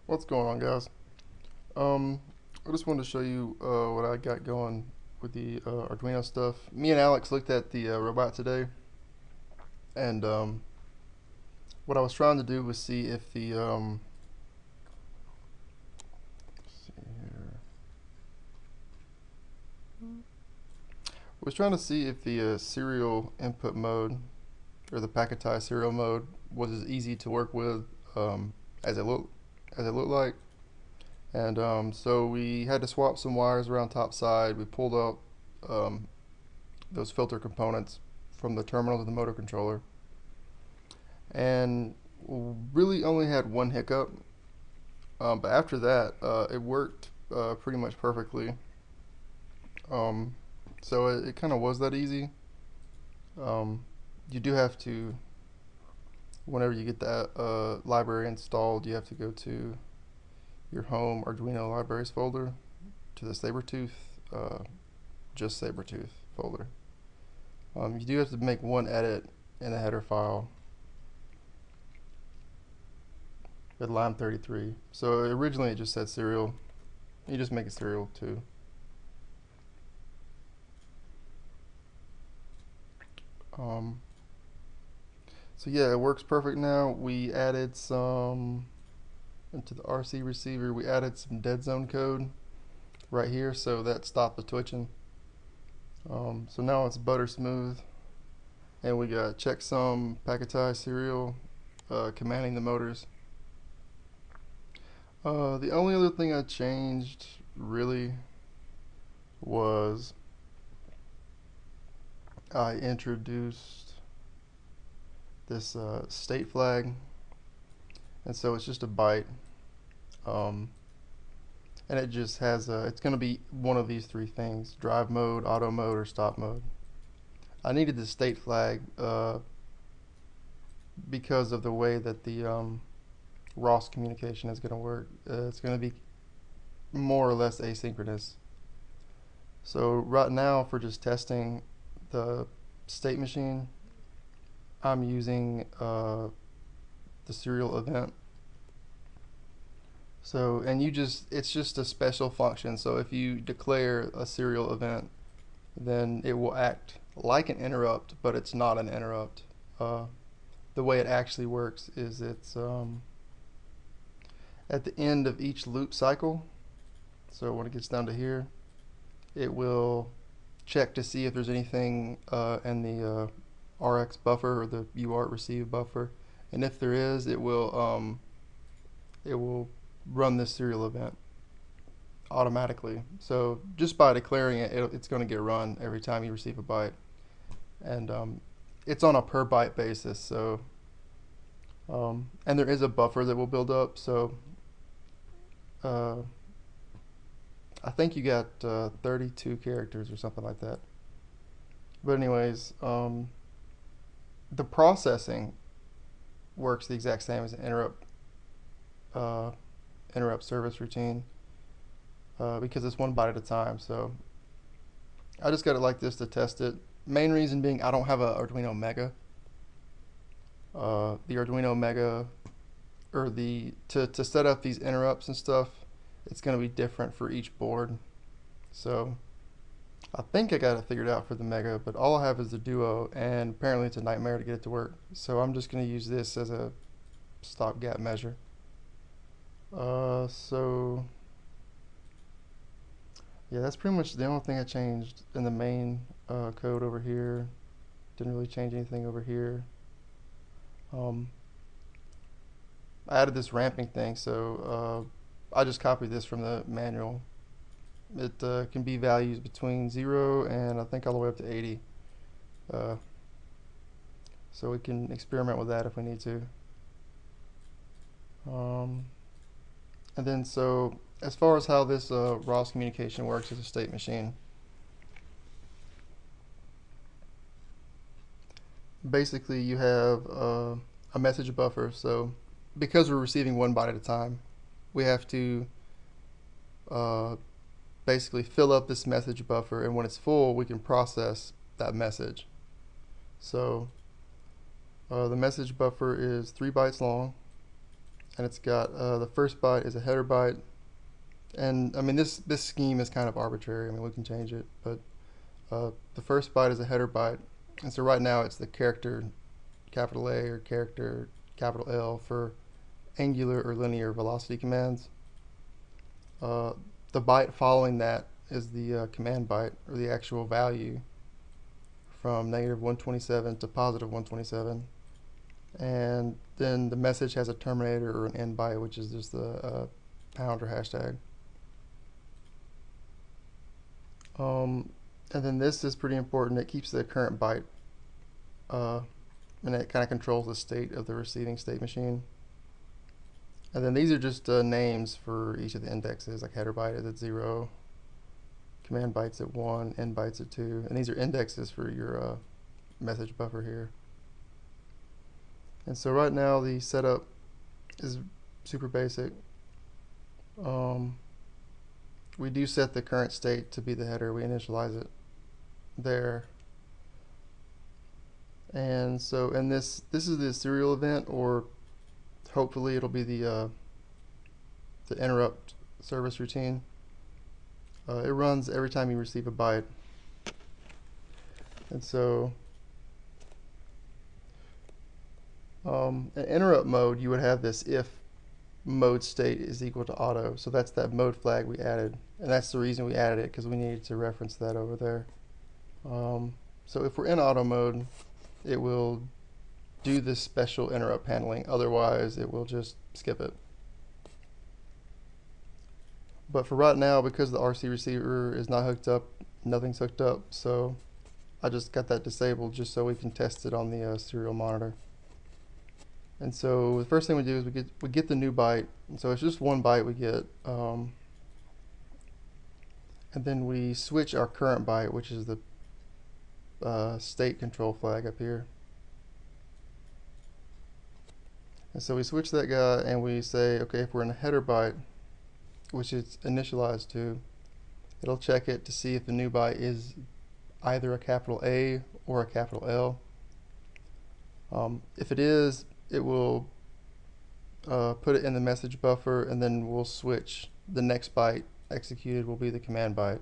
What's going on, guys? Um, I just wanted to show you what I got going with the Arduino stuff. Me and Alex looked at the robot today, and what I was trying to do was see if the let's see here. Was trying to see if the serial input mode or the packetized serial mode was as easy to work with um, as it looked like. And so we had to swap some wires around top side. We pulled out um, those filter components from the terminal to the motor controller, and really only had one hiccup. But after that, it worked pretty much perfectly. Um, so it kind of was that easy. Um, you do have to, whenever you get that library installed, you have to go to your home Arduino libraries folder, to the Sabretooth, uh, just Sabretooth folder. You do have to make one edit in the header file with line 33. So originally it just said serial. You just make it serial too. Um, so yeah, it works perfect now. We added some into the RC receiver. We added some dead zone code right here, so that stopped the twitching. So now it's butter smooth, and we got checksum packetized serial commanding the motors. The only other thing I changed really was I introduced this state flag, and so it's just a byte, um, and it just has it's going to be one of these three things: drive mode, auto mode, or stop mode. I needed the state flag because of the way that the ROS communication is going to work. It's going to be more or less asynchronous. So right now, for just testing the state machine, I'm using the serial event. So, and it's just a special function. So if you declare a serial event, then it will act like an interrupt, but it's not an interrupt. Uh, the way it actually works is it's at the end of each loop cycle. So when it gets down to here, it will check to see if there's anything in the RX buffer or the UART receive buffer, and if there is, it will run this serial event automatically. So just by declaring it, it's going to get run every time you receive a byte, and it's on a per byte basis. So and there is a buffer that will build up. So uh, I think you got 32 characters or something like that. But anyways, the processing works the exact same as an uh, interrupt service routine because it's one byte at a time. So I just got it like this to test it. Main reason being I don't have a Arduino Mega. The Arduino Mega, or to set up these interrupts and stuff, it's going to be different for each board. So I think I got it figured out for the Mega, but all I have is the Duo, and apparently it's a nightmare to get it to work. So I'm just going to use this as a stopgap measure. So yeah, that's pretty much the only thing I changed in the main code over here. Didn't really change anything over here. Um, I added this ramping thing, so I just copied this from the manual. It can be values between 0 and I think all the way up to 80. Uh, so we can experiment with that if we need to. Um, and then so as far as how this ROS communication works as a state machine, basically you have a message buffer. So because we're receiving one byte at a time, we have to uh, basically fill up this message buffer, and when it's full, we can process that message. So the message buffer is 3 bytes long. and it's got the first byte is a header byte, and I mean this scheme is kind of arbitrary. I mean we can change it, but the first byte is a header byte, and so right now it's the character capital A or character capital L for angular or linear velocity commands. Uh, the byte following that is the command byte, or the actual value, from -127 to +127. And then the message has a terminator or an end byte, which is just the pound or hashtag. And then this is pretty important. It keeps the current byte, and it kind of controls the state of the receiving state machine. And then these are just names for each of the indexes, like header byte is at 0, command bytes at 1, end bytes at 2, and these are indexes for your message buffer here. And so right now the setup is super basic. We do set the current state to be the header. We initialize it there. And so, and this is the serial event, or hopefully it'll be the interrupt service routine. It runs every time you receive a byte. And so in interrupt mode, you would have this if mode state is equal to auto. So that's that mode flag we added, and that's the reason we added it, because we needed to reference that over there. So if we're in auto mode, it will do this special interrupt handling. Otherwise, it will just skip it. But for right now, because the RC receiver is not hooked up, nothing's hooked up, so I just got that disabled just so we can test it on the serial monitor. And so the first thing we do is we get the new byte. And so it's just one byte we get, and then we switch our current byte, which is the state control flag up here. And so we switch that guy, and we say, okay, if we're in a header byte, which it's initialized to, it'll check it to see if the new byte is either a capital A or a capital L. If it is, it will put it in the message buffer, and then we'll switch. The next byte executed will be the command byte.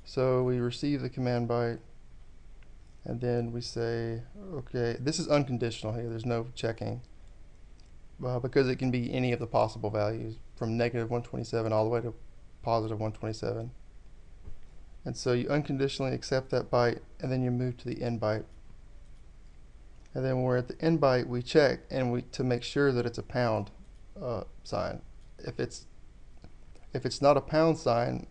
So we receive the command byte, and then we say, okay, this is unconditional here, there's no checking, because it can be any of the possible values from -127 all the way to +127. And so you unconditionally accept that byte, and then you move to the end byte. And then when we're at the end byte, we check and to make sure that it's a pound sign. If it's not a pound sign,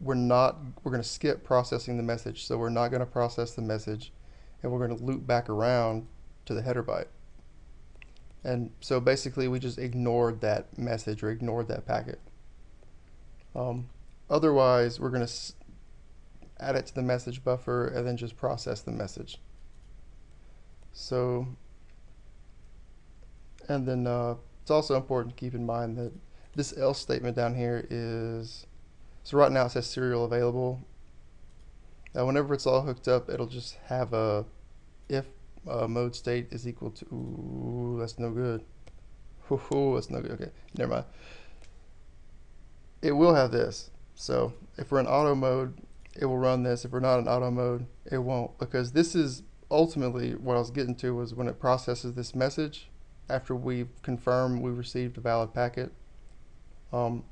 we're going to skip processing the message. So we're not going to process the message, and we're going to loop back around to the header byte. And so basically we just ignored that message or ignored that packet. Otherwise, we're going to add it to the message buffer and then just process the message. So, and then it's also important to keep in mind that this else statement down here is, so right now it says serial available. Now whenever it's all hooked up, it'll just have a if mode state is equal to, ooh, that's no good. Ooh, that's no good. Okay, never mind. It will have this. So if we're in auto mode, it will run this. If we're not in auto mode, it won't, because this is ultimately what I was getting to, was when it processes this message after we've confirmed we received a valid packet,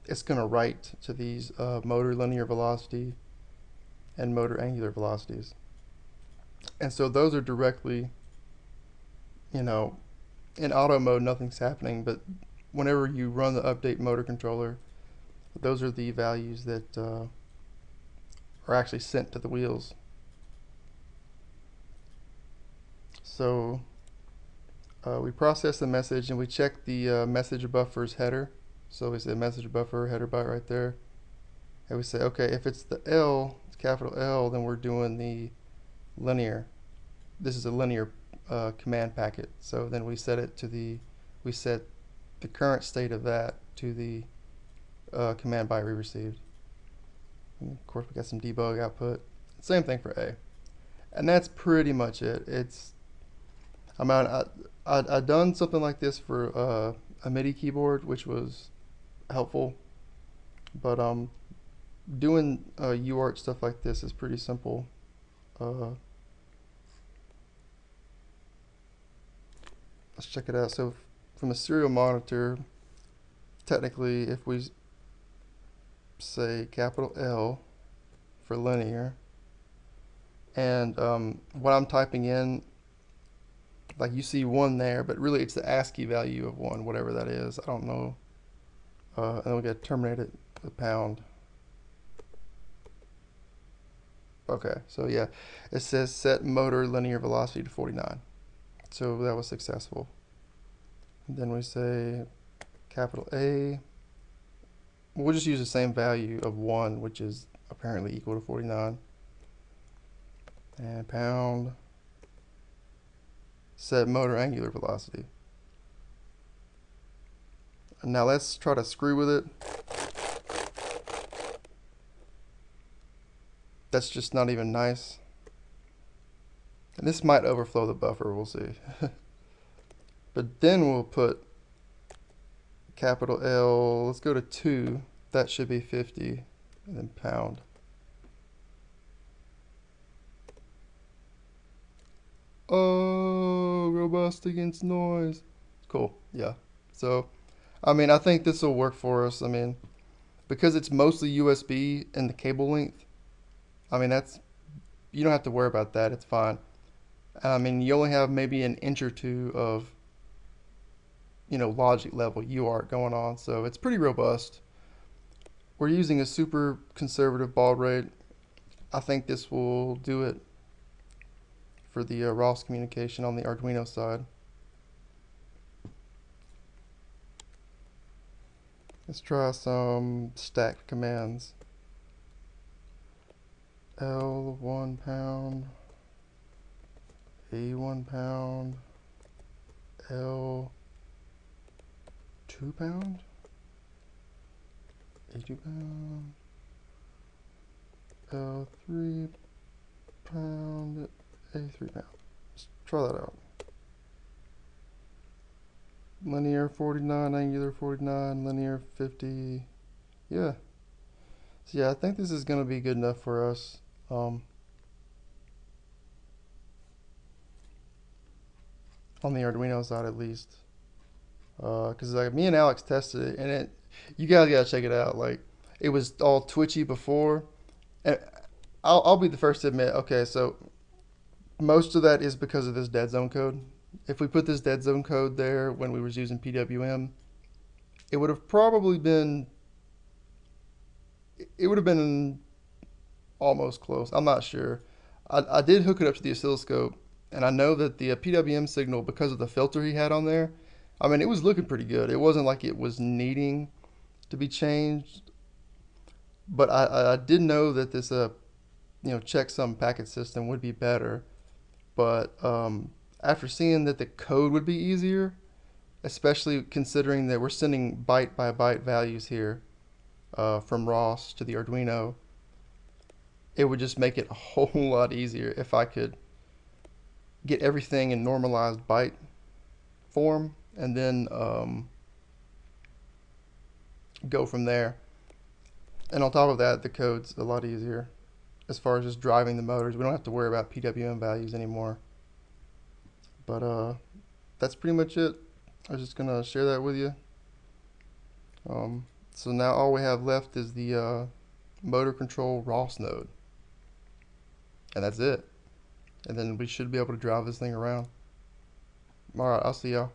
it's going to write to these motor linear velocity and motor angular velocities. And so those are directly, in auto mode nothing's happening, but whenever you run the update motor controller, those are the values that are actually sent to the wheels. So we process the message and we check the message buffer's header. So we say message buffer header byte right there, and we say, okay, if it's the L, it's capital L, then we're doing the linear. This is a linear command packet. So then we set it to we set the current state of that to the command byte we received. And of course, we got some debug output. Same thing for A, and that's pretty much it. I'd done something like this for a MIDI keyboard, which was helpful. But doing UART stuff like this is pretty simple. Let's check it out. So from a serial monitor, technically, if we say capital L for linear, and what I'm typing in, like you see 1 there, but really it's the ASCII value of 1, whatever that is. I don't know. And then we got to terminate it with pound. Okay, so yeah, it says set motor linear velocity to 49. So that was successful. And then we say capital A. We'll just use the same value of 1, which is apparently equal to 49. And pound. Set motor angular velocity. And now let's try to screw with it. That's just not even nice. And this might overflow the buffer, we'll see. But then we'll put capital L, let's go to 2, that should be 50, and then pound. Oh, robust against noise. Cool, yeah. So, I mean, I think this will work for us. I mean, because it's mostly USB and the cable length, I mean, you don't have to worry about that, it's fine. I mean, you only have maybe an inch or two of, logic level UART going on, so it's pretty robust. We're using a super conservative baud rate. I think this will do it for the ROS communication on the Arduino side. Let's try some stacked commands. L 1 pound, A 1 pound, L 2 pound, A 2 pound, L 3 pound, A 3 pound. Let's try that out. Linear 49, angular 49, linear 50. Yeah. So yeah, I think this is going to be good enough for us. On the Arduino side at least. Because like me and Alex tested it, and you guys gotta check it out. Like, it was all twitchy before, and I'll be the first to admit. Okay, so most of that is because of this dead zone code. If we put this dead zone code there when we was using PWM, it would have probably been. It would have been almost close. I'm not sure. I did hook it up to the oscilloscope, and I know that the PWM signal, because of the filter he had on there, I mean, it was looking pretty good. It wasn't like it was needing to be changed, but I did know that this checksum packet system would be better. But after seeing that the code would be easier, especially considering that we're sending byte by byte values here from ROS to the Arduino, it would just make it a whole lot easier if I could get everything in normalized byte form and then go from there. And on top of that, the code's a lot easier as far as just driving the motors. We don't have to worry about PWM values anymore. But that's pretty much it. I was just gonna share that with you. So now all we have left is the motor control ROS node. And that's it. And then we should be able to drive this thing around. Alright, I'll see y'all.